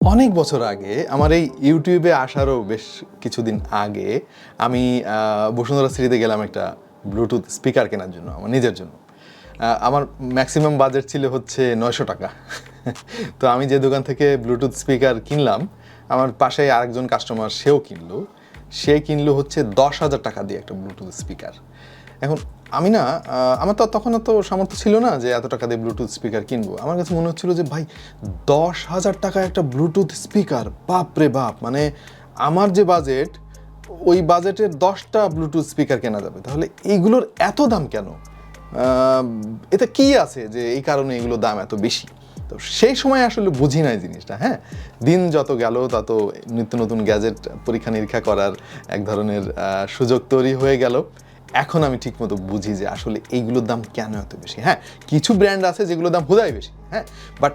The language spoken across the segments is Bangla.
অনেক বছর আগে আমার এই ইউটিউবে আসারও বেশ কিছুদিন আগে আমি বসুন্ধরা সিটিতে গেলাম একটা ব্লুটুথ স্পিকার কেনার জন্য আমার নিজের জন্য। আমার ম্যাক্সিমাম বাজেট ছিল হচ্ছে 900 টাকা। তো আমি যে দোকান থেকে ব্লুটুথ স্পিকার কিনলাম, আমার পাশে আরেকজন কাস্টমার সে কিনলো হচ্ছে 10,000 টাকা দিয়ে একটা ব্লুটুথ স্পিকার। এখন আমি না আমার তো তখন এত সামর্থ্য ছিল না যে এত টাকা দিয়ে ব্লুটুথ স্পিকার কিনবো। আমার কাছে মনে হচ্ছিল যে ভাই 10,000 টাকা একটা ব্লুটুথ স্পিকার, বাপ রে বাপ, মানে আমার যে বাজেট ওই বাজেটের 10টা ব্লুটুথ স্পিকার কেনা যাবে, তাহলে এইগুলোর এত দাম কেন? এটা কি আছে যে এই কারণে এগুলো দাম এত বেশি? তো সেই সময় আসলে বুঝি নাই জিনিসটা। হ্যাঁ, দিন যত গেল তত নিত্য নতুন গ্যাজেট পরীক্ষা নিরীক্ষা করার এক ধরনের সুযোগ তৈরি হয়ে গেল। এখন আমি ঠিকমতো বুঝি যে আসলে এইগুলোর দাম কেন এত বেশি। হ্যাঁ, কিছু ব্র্যান্ড আছে যেগুলোর দাম হুদাই বেশি, হ্যাঁ, বাট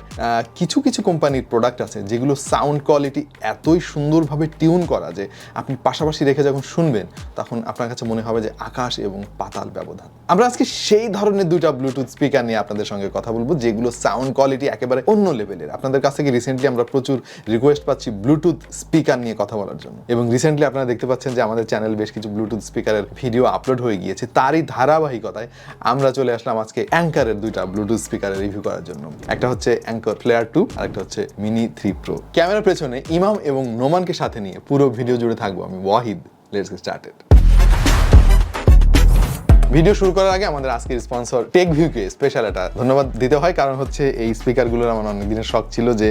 কিছু কিছু কোম্পানির প্রোডাক্ট আছে যেগুলো সাউন্ড কোয়ালিটি এতই সুন্দরভাবে টিউন করা যে আপনি পাশাপাশি রেখে যখন শুনবেন তখন আপনার কাছে মনে হবে যে আকাশ এবং পাতাল ব্যবধান। আমরা আজকে সেই ধরনের দুইটা ব্লুটুথ স্পিকার নিয়ে আপনাদের সঙ্গে কথা বলবো যেগুলো সাউন্ড কোয়ালিটি একেবারে অন্য লেভেলের। আপনাদের কাছ থেকে রিসেন্টলি আমরা প্রচুর রিকোয়েস্ট পাচ্ছি ব্লুটুথ স্পিকার নিয়ে কথা বলার জন্য, এবং রিসেন্টলি আপনারা দেখতে পাচ্ছেন যে আমাদের চ্যানেল বেশ কিছু ব্লুটুথ স্পিকারের ভিডিও আপলোড হয়ে গিয়েছে। তারই ধারাবাহিকতায় আমরা চলে আসলাম আজকে অ্যাঙ্কারের দুইটা ব্লুটুথ স্পিকারের রিভিউ করার জন্য। একটা হচ্ছে অ্যাঙ্কার ফ্লেয়ার 2 আর একটা হচ্ছে মিনি 3 প্রো। ক্যামেরার পেছনে ইমাম এবং নোমানকে সাথে নিয়ে পুরো ভিডিও জুড়ে থাকবো আমি Wahid. Let's get started. Video শুরু করার আগে আমাদের আজকের স্পন্সর টেকভিউকে স্পেশাল একটা ধন্যবাদ দিতে হয়, কারণ হচ্ছে এই স্পিকারগুলোর আমার অনেক দিনের শখ ছিল যে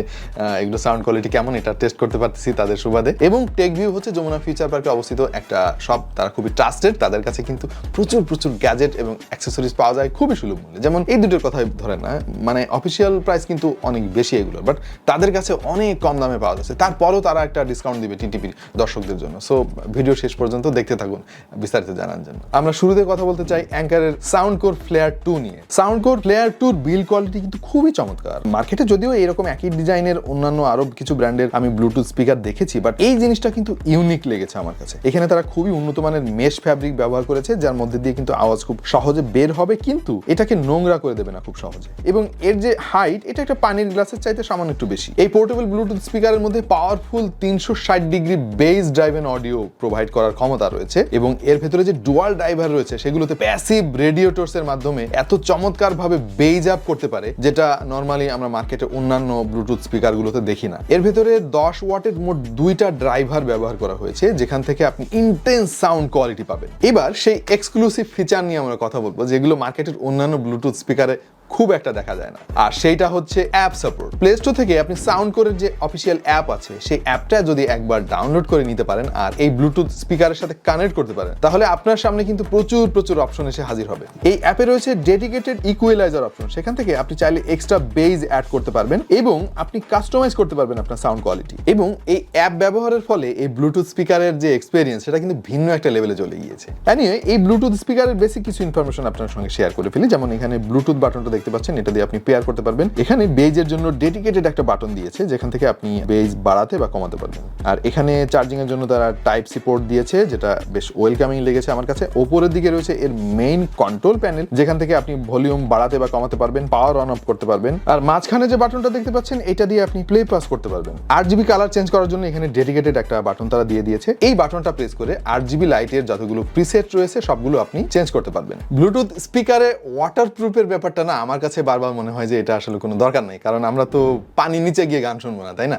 এগুলো সাউন্ড কোয়ালিটি কেমন এটা টেস্ট করতে পারতেছি তাদের সুবাদে। এবং টেকভিউ হচ্ছে যমুনা ফিউচার পার্কে অবস্থিত একটা শপ, তারা খুবই ট্রাস্টেড। তাদের কাছে কিন্তু প্রচুর গ্যাজেট এবং অ্যাক্সেসরিজ পাওয়া যায় খুবই সুলভ মূল্যে। যেমন এই দুটোর কথাই ধরেন না, মানে অফিসিয়াল প্রাইস কিন্তু অনেক বেশি এগুলোর, বাট তাদের কাছে অনেক কম দামে পাওয়া যাচ্ছে। তারপরও তারা একটা ডিসকাউন্ট দিবে টিটিপির দর্শকদের জন্য। সো ভিডিও শেষ পর্যন্ত দেখতে থাকুন বিস্তারিত জানার জন্য। আমরা শুরুতে কথা বলতে চাই অ্যাঙ্কারের সাউন্ডকোর ফ্লেয়ার 2 নিয়ে। সাউন্ডকোর ফ্লেয়ার 2 বিল্ড কোয়ালিটি কিন্তু খুবই চমৎকার। মার্কেটে যদিও এরকম একই ডিজাইনের অন্যান্য আরো কিছু ব্র্যান্ডের আমি ব্লুটুথ স্পিকার দেখেছি, বাট এই জিনিসটা কিন্তু ইউনিক লেগেছে আমার কাছে। এখানে তারা খুবই উন্নত মানের মেশ ফ্যাব্রিক ব্যবহার করেছে, যার মধ্যে দিয়ে কিন্তু আওয়াজ খুব সহজে বের হবে, কিন্তু এটাকে নোংরা করে দেবে না খুব সহজে। এবং এর যে হাইট, এটা একটা পানির গ্লাসের চাইতে সামান্য একটু বেশি। এই পোর্টেবল ব্লুটুথ স্পিকারের মধ্যে powerful 360 degree base driven audio provide করার ক্ষমতা রয়েছে, এবং এর ভেতরে যে ডুয়াল ড্রাইভার রয়েছে সেগুলোতে প্যাসিভ রেডিয়েটরস এর মাধ্যমে এত চমৎকার ভাবে বেজ আপ করতে পারে, যেটা নরমালি আমরা মার্কেটে অন্যান্য ব্লুটুথ স্পিকার গুলোতে দেখি না। এর ভেতরে 10 ওয়াটের মোট 2টা ড্রাইভার ব্যবহার করা হয়েছে, যেখান থেকে আপনি ইন্টেন্স সাউন্ড কোয়ালিটি পাবেন। এবার সেই এক্সক্লুসিভ ফিচার নিয়ে আমরা কথা বলবো যেগুলো মার্কেটের অন্যান্য ব্লুটুথ স্পিকারে খুব একটা দেখা যায় না, আর সেইটা হচ্ছে অ্যাপ সাপোর্ট। প্লে স্টোর থেকে আপনি সাউন্ডকোরের যে অফিসিয়াল অ্যাপ আছে সেই অ্যাপটা যদি একবার ডাউনলোড করে নিতে পারেন আর এই ব্লুটুথ স্পিকারের সাথে কানেক্ট করতে পারেন, তাহলে আপনার সামনে কিন্তু প্রচুর অপশন এসে হাজির হবে। এই অ্যাপে রয়েছে ডেডিকেটেড ইকুয়ালাইজার অপশন, সেখান থেকে আপনি চাইলে এক্সট্রা বেজ অ্যাড করতে পারবেন এবং আপনি কাস্টমাইজ করতে পারবেন আপনার সাউন্ড কোয়ালিটি। এবং এই অ্যাপ ব্যবহারের ফলে এই ব্লুটুথ স্পিকারের যে এক্সপেরিয়েন্স সেটা কিন্তু ভিন্ন একটা লেভেলে চলে গিয়েছে। এনিওয়ে, এই ব্লুটুথ স্পিকারের বেসিক কিছু ইনফরমেশন আপনার সঙ্গে শেয়ার করে ফেলি। যেমন এখানে ব্লুটুথ বাটনটা দেখতে পাচ্ছেন, এটা দিয়ে আপনি পেয়ার করতে পারবেন। এখানে বেজের জন্য ডেডিকেটেড একটা বাটন দিয়েছে, যেখান থেকে আপনি বেজ বাড়াতে বা কমাতে পারবেন। আর এখানে চার্জিং এর জন্য তারা টাইপ সি পোর্ট দিয়েছে, যেটা বেশ ওয়েলকামিং লেগেছে আমার কাছে। উপরের দিকে রয়েছে এর মেইন কন্ট্রোল প্যানেল, যেখান থেকে আপনি ভলিউম বাড়াতে বা কমাতে পারবেন, পাওয়ার অন অফ করতে পারবেন। আর মাঝখানে যে বাটনটা দেখতে পাচ্ছেন, এটা দিয়ে আপনি প্লে পাস করতে পারবেন। RGB কালার চেঞ্জ করার জন্য এখানে ডেডিকেটেড একটা বাটন তারা দিয়ে দিয়েছে। এই বাটনটা প্রেস করে RGB লাইটের যতগুলো প্রিসেট রয়েছে সবগুলো আপনি চেঞ্জ করতে পারবেন। ব্লুটুথ স্পিকারে ওয়াটারপ্রুফের ব্যাপারটা না আমার কাছে বারবার মনে হয় যে এটা আসলে কোনো দরকার নেই, কারণ আমরা তো পানি নিচে গিয়ে গান শুনবো না, তাই না?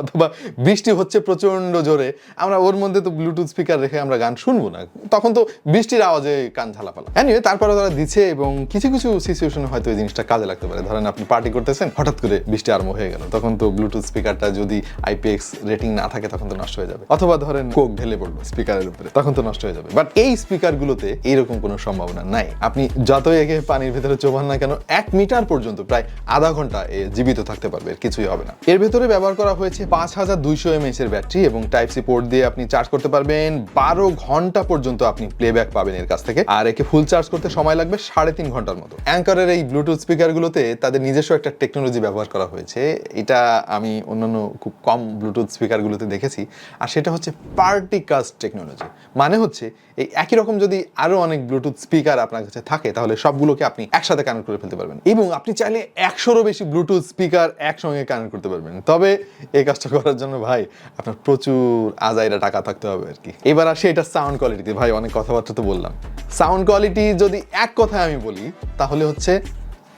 অথবা বৃষ্টি হচ্ছে প্রচন্ড জোরে, আমরা ওর মধ্যে তো ব্লুটুথ স্পিকার রেখে আমরা গান শুনবো না, তখন তো বৃষ্টির আওয়াজে কান ঝালাপালা। এনিওয়ে, তারপরে তারা দিচ্ছে এবং কিছু সিচুয়েশনে হয়তো এই জিনিসটা কাজে লাগতে পারে। ধরেন আপনি পার্টি করতেছেন, হঠাৎ করে বৃষ্টি আরম্ভ হয়ে গেল, তখন তো ব্লুটুথ স্পিকারটা যদি IPX রেটিং না থাকে তখন তো নষ্ট হয়ে যাবে। অথবা ধরেন কোক ঢেলে পড়লো স্পিকারের উপরে, তখন তো নষ্ট হয়ে যাবে। বাট এই স্পিকারগুলোতে এইরকম কোনো সম্ভাবনা নাই। আপনি যতই একে পানির ভেতরে চোবান না কেন, 1 মিটার পর্যন্ত প্রায় আধা ঘন্টা জীবিত থাকতে পারবে, এর কিছুই হবে না। এর ভেতরে ব্যবহার করা হয়েছে 5200 mAh এর ব্যাটারি, এবং টাইপ সি পোর্ট দিয়ে আপনি চার্জ করতে পারবেন। 12 ঘন্টা পর্যন্ত আপনি প্লেব্যাক পাবেন এর কাছ থেকে, আর একে ফুল চার্জ করতে সময় লাগবে 3.5 ঘন্টার মতো। অ্যাঙ্কারের এই ব্লুটুথ স্পিকারগুলোতে তাদের নিজস্ব একটা টেকনোলজি ব্যবহার করা হয়েছে, এটা আমি অন্যান্য খুব কম ব্লুটুথ স্পিকারগুলোতে দেখেছি, আর সেটা হচ্ছে পার্টিকাস্ট টেকনোলজি। মানে হচ্ছে এই একই রকম যদি আরো অনেক ব্লুটুথ স্পিকার আপনার কাছে থাকে, তাহলে সবগুলোকে আপনি একসাথে কানেক্ট কানেক্ট করে ফেলতে পারবেন এবং আপনি চাইলে 100-এরও বেশি ব্লুটুথ স্পিকার একসঙ্গে কানেক্ট করতে পারবেন। তবে এই কাজটা করার জন্য ভাই আপনার প্রচুর আজাইরা টাকা থাকতে হবে আর কি। এবার আসি এটা সাউন্ড কোয়ালিটিতে। ভাই অনেক কথাবার্তা তো বললাম, সাউন্ড কোয়ালিটি যদি এক কথায় আমি বলি তাহলে হচ্ছে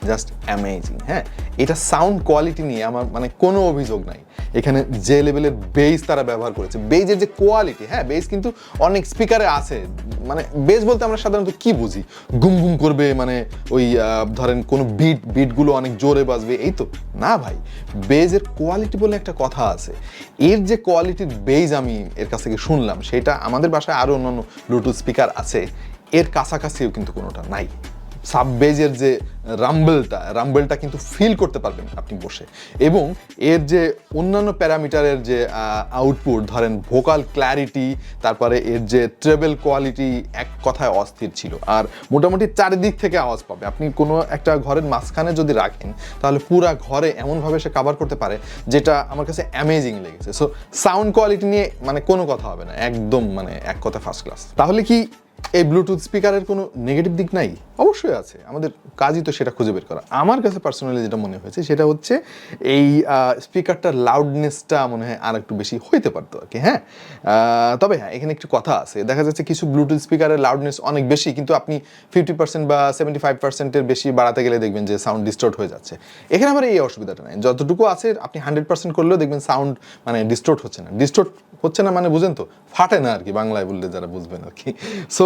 জাস্ট অ্যামেজিং। হ্যাঁ, এটা সাউন্ড কোয়ালিটি নিয়ে আমার মানে কোনো অভিযোগ নাই। এখানে যে লেভেলের বেস তারা ব্যবহার করেছে, বেজের যে কোয়ালিটি, হ্যাঁ বেস কিন্তু অনেক স্পিকারে আছে, মানে বেস বলতে আমরা সাধারণত কি বুঝি, গুম গুম করবে, মানে ওই ধরেন কোনো বিটগুলো অনেক জোরে বাজবে, এই তো না ভাই। বেজের কোয়ালিটি বলে একটা কথা আছে, এর যে কোয়ালিটির বেজ আমি এর কাছ থেকে শুনলাম সেটা আমাদের বাসায় আরও অন্যান্য ব্লুটুথ স্পিকার আছে, এর কাছাকাছিও কিন্তু কোনোটা নাই। সাব বেজের যে রাম্বলটা কিন্তু ফিল করতে পারবেন আপনি বসে, এবং এর যে অন্যান্য প্যারামিটারের যে আউটপুট, ধরেন ভোকাল ক্ল্যারিটি, তারপরে এর যে ট্রেবল কোয়ালিটি, এক কথায় অস্থির ছিল। আর মোটামুটি চারিদিক থেকে আওয়াজ পাবে। আপনি কোনো একটা ঘরের মাঝখানে যদি রাখেন তাহলে পুরা ঘরে এমনভাবে সে কভার করতে পারে, যেটা আমার কাছে অ্যামেজিং লেগেছে। সো সাউন্ড কোয়ালিটি নিয়ে মানে কোনো কথা হবে না, একদম মানে এক কথা ফার্স্ট ক্লাস। তাহলে কি এই ব্লুটুথ স্পিকারের কোনো নেগেটিভ দিক নাই? অবশ্যই আছে, আমাদের কাজই তো সেটা খুঁজে বের করা। আমার কাছে পার্সোনালি যেটা মনে হয়েছে সেটা হচ্ছে এই স্পিকারটার লাউডনেসটা মনে হয় আর একটু বেশি হইতে পারতো আর কি। হ্যাঁ, তবে হ্যাঁ এখানে একটু কথা আছে, দেখা যাচ্ছে কিছু ব্লুটুথ স্পিকারের লাউডনেস অনেক বেশি, কিন্তু আপনি 50% বা 75%-এর বেশি বাড়াতে গেলে দেখবেন যে সাউন্ড ডিস্টোর্ট হয়ে যাচ্ছে। এখানে আমার এই অসুবিধাটা নাই, যতটুকু আছে আপনি 100% করলেও দেখবেন সাউন্ড মানে ডিস্টোর্ট হচ্ছে না। ডিস্টোর্ট হচ্ছে না মানে বুঝেন তো, ফাটে না আর কি, বাংলায় বললে যারা বুঝবেন আর কি। সো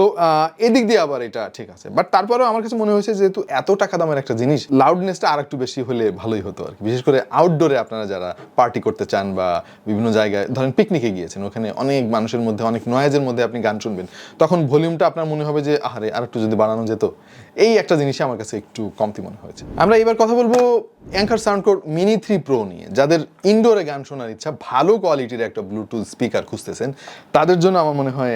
এদিক দিয়ে আবার এটা ঠিক আছে, বাট তারপরেও আমার কাছে মনে হয়েছে যেহেতু এত টাকা দামের একটা জিনিস, লাউডনেসটা আর একটু বেশি হলে ভালোই হতো আর কি। বিশেষ করে আউটডোরে আপনারা যারা পার্টি করতে চান বা বিভিন্ন জায়গায় ধরেন পিকনিকে গিয়েছেন, ওখানে অনেক মানুষের মধ্যে অনেক নয়েজের মধ্যে আপনি গান শুনবেন, তখন ভলিউমটা আপনার মনে হবে যে আরে আর একটু যদি বাড়ানো যেত। এই একটা জিনিসই আমার কাছে একটু কমতি মনে হয়েছে। আমরা এবার কথা বলবো অ্যাঙ্কার সাউন্ডকোর মিনি 3 প্রো নিয়ে। যাদের ইনডোরে গান শোনার ইচ্ছা, ভালো কোয়ালিটির একটা ব্লুটুথ স্পিকার খুঁজতেছেন, তাদের জন্য আমার মনে হয়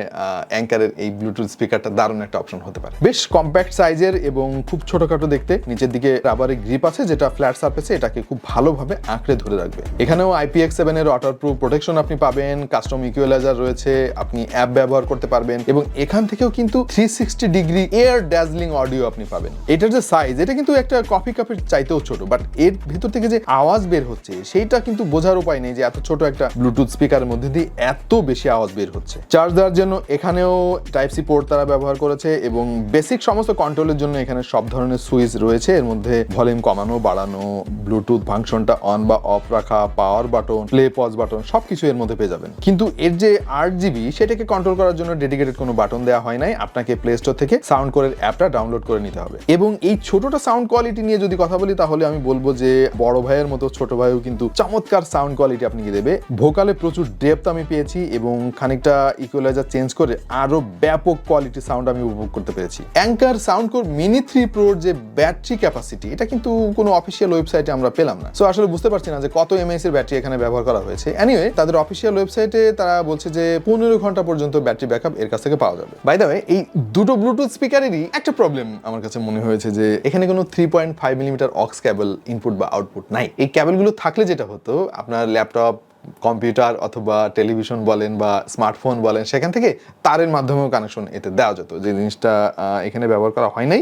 অ্যাঙ্কারের এই ব্লুটুথ স্পিকারটা দারুণ একটা অপশন হতে পারে। বেশ কম্প্যাক্ট সাইজের এবং খুব ছোটখাটো দেখতে, নিচের দিকে রাবারের গ্রিপ আছে যেটা ফ্ল্যাট সারফেসে এটাকে খুব ভালোভাবে আঁকড়ে ধরে রাখবে। এখানেও IPX7 এর ওয়াটারপ্রুফ প্রোটেকশন আপনি পাবেন, কাস্টম ইকুয়ালাইজার রয়েছে, আপনি অ্যাপ ব্যবহার করতে পারবেন, এবং এখান থেকেও কিন্তু 360 ডিগ্রি এয়ার ড্যাজলিং অডিও আপনি পাবেন। এটার যে সাইজ, এটা কিন্তু একটা কফি কাপের চাইতেও ছোট, বাট এর ভিতর থেকে যে আওয়াজ বের হচ্ছে সেইটা কিন্তু বোঝার উপায় নেই যে এত ছোট একটা ব্লুটুথ স্পিকারের মধ্যে দিয়ে এত বেশি আওয়াজ বের হচ্ছে। চার্জ দেওয়ার জন্য এখানেও টাইপ সি পোর্ট তারা ব্যবহার করেছে, এবং বেসিক সমস্ত কন্ট্রোলের জন্য এখানে সব ধরনের সুইচ রয়েছে। এর মধ্যে ভলিউম কমানো বাড়ানো, ব্লুটুথ ফাংশনটা অন বা অফ রাখা, power button, play pause button, সবকিছু এর মধ্যে পেয়ে যাবেন। কিন্তু এর যে 8GB সেটাকে কন্ট্রোল করার জন্য ডেডিকেটেড কোনো বাটন দেওয়া হয় নাই, আপনাকে প্লে স্টোর থেকে সাউন্ডকোরের অ্যাপটা ডাউনলোড করে নিতে হবে। এবং এই ছোটটা সাউন্ড কোয়ালিটি নিয়ে যদি কথা বলি তাহলে আমি বলবো যে বড় ভাইয়ের মতো ছোট ভাইও কিন্তু চমৎকার সাউন্ড কোয়ালিটি আপনাকে দেবে। ভোকালে প্রচুর ডেপথ আমি পেয়েছি, এবং খানিকটা ইকুয়ালাইজার চেঞ্জ করে আরো ব্যাপক কোয়ালিটি সাউন্ড আমি উপভোগ করতে পেরেছি। অ্যাঙ্কার সাউন্ডকোর মিনি 3 প্রোর যে ব্যাটারি ক্যাপাসিটি, এটা কিন্তু কোনো অফিসিয়াল ওয়েবসাইটে আমরা পেলাম না। সো আসলে বুঝতে পারছি না যে কত এমএএইচ এর ব্যাটারি এখানে ব্যবহার করা হয়েছে। এনিওয়ে, তাদের অফিসিয়াল ওয়েবসাইটে তারা বলছে যে 15 ঘন্টা পর্যন্ত ব্যাটারি ব্যাকআপ এর কাছ থেকে পাওয়া যাবে। বাই দ্য ওয়ে, এই দুটো ব্লুটুথ স্পিকারেরই একটা প্রবলেম আমার কাছে মনে হয়েছে যে এখানে কোনো 3.5 মিলিমিটার অক্স কেবল ইনপুট বা আউটপুট নাই। এই কেবলগুলো থাকলে যেটা হতো, আপনার ল্যাপটপ, কম্পিউটার অথবা টেলিভিশন বলেন বা স্মার্টফোন বলেন, সেখান থেকে তারের মাধ্যমেও কানেকশন এতে দেওয়া যেত। যে জিনিসটা এখানে ব্যবহার করা হয় নাই,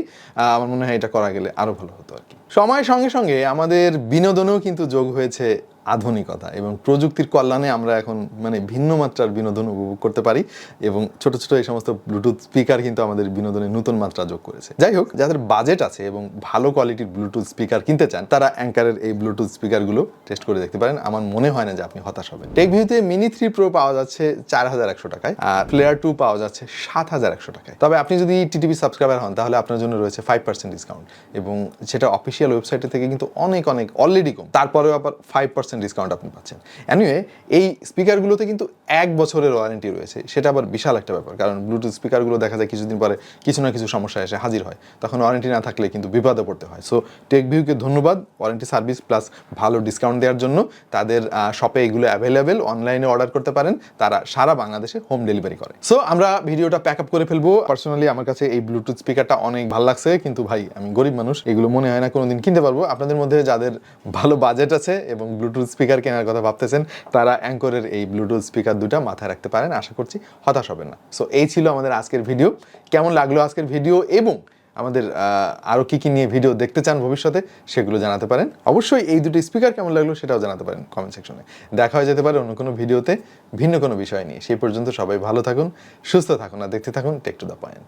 আমার মনে হয় এটা করা গেলে আরো ভালো হতো আর কি। সময়ের সঙ্গে সঙ্গে আমাদের বিনোদনেও কিন্তু যোগ হয়েছে আধুনিকতা, এবং প্রযুক্তির কল্যাণে আমরা এখন মানে ভিন্ন মাত্রার বিনোদন উপভোগ করতে পারি, এবং ছোট ছোট এই সমস্ত ব্লুটুথ স্পিকার কিন্তু আমাদের বিনোদনে নতুন মাত্রা যোগ করেছে। যাই হোক, যাদের বাজেট আছে এবং ভালো কোয়ালিটির ব্লুটুথ স্পিকার কিনতে চান, তারা অ্যাঙ্কারের এই ব্লুটুথ স্পিকারগুলো টেস্ট করে দেখতে পারেন। আমার মনে হয় না যে আপনি হতাশ হবেন। টেকভিউতে মিনি 3 প্রো পাওয়া যাচ্ছে 4100 টাকায়, আর প্লেয়ার 2 পাওয়া যাচ্ছে 7100 টাকায়। তবে আপনি যদি টিটিপি সাবস্ক্রাইবার হন তাহলে আপনার জন্য রয়েছে 5% ডিসকাউন্ট, এবং সেটা অফিসিয়াল ওয়েবসাইটে থেকে কিন্তু অনেক অলরেডি কম, তারপরেও আবার 5% ডিসকাউন্ট আপনি পাচ্ছেন। এনিওয়ে, এই স্পিকারগুলোতে কিন্তু 1 বছরের ওয়ারেন্টি রয়েছে, সেটা আবার বিশাল একটা ব্যাপার, কারণ ব্লুটুথ স্পিকারগুলো দেখা যায় কিছুদিন পরে কিছু না কিছু সমস্যা এসে হাজির হয়, তখন ওয়ারেন্টি না থাকলে কিন্তু বিপদে পড়তে হয়। সো টেকভিউকে ধন্যবাদ ওয়ারেন্টি সার্ভিস প্লাস ভালো ডিসকাউন্ট দেওয়ার জন্য। তাদের শপে এগুলো অ্যাভেলেবেল, অনলাইনে অর্ডার করতে পারেন, তারা সারা বাংলাদেশে হোম ডেলিভারি করে। সো আমরা ভিডিওটা প্যাক আপ করে ফেলবো। পার্সোনালি আমার কাছে এই ব্লুটুথ স্পিকারটা অনেক ভালো লাগছে, কিন্তু ভাই আমি গরিব মানুষ, এগুলো মনে হয় না কোনোদিন কিনতে পারবো। আপনাদের মধ্যে যাদের ভালো বাজেট আছে এবং ব্লুটুথ স্পিকার কেনার কথা ভাবতেছেন, তারা অ্যাঙ্করের এই ব্লুটুথ স্পিকার দুটা মাথায় রাখতে পারেন, আশা করছি হতাশ হবেন না। সো এই ছিল আমাদের আজকের ভিডিও। কেমন লাগলো আজকের ভিডিও, এবং আমাদের আরও কী কী নিয়ে ভিডিও দেখতে চান ভবিষ্যতে সেগুলো জানাতে পারেন। অবশ্যই এই দুটো স্পিকার কেমন লাগলো সেটাও জানাতে পারেন কমেন্ট সেকশনে। দেখা হয়ে যেতে পারে অন্য কোনো ভিডিওতে ভিন্ন কোনো বিষয় নিয়ে। সেই পর্যন্ত সবাই ভালো থাকুন, সুস্থ থাকুন আর দেখতে থাকুন টেক টু দ্য পয়েন্ট।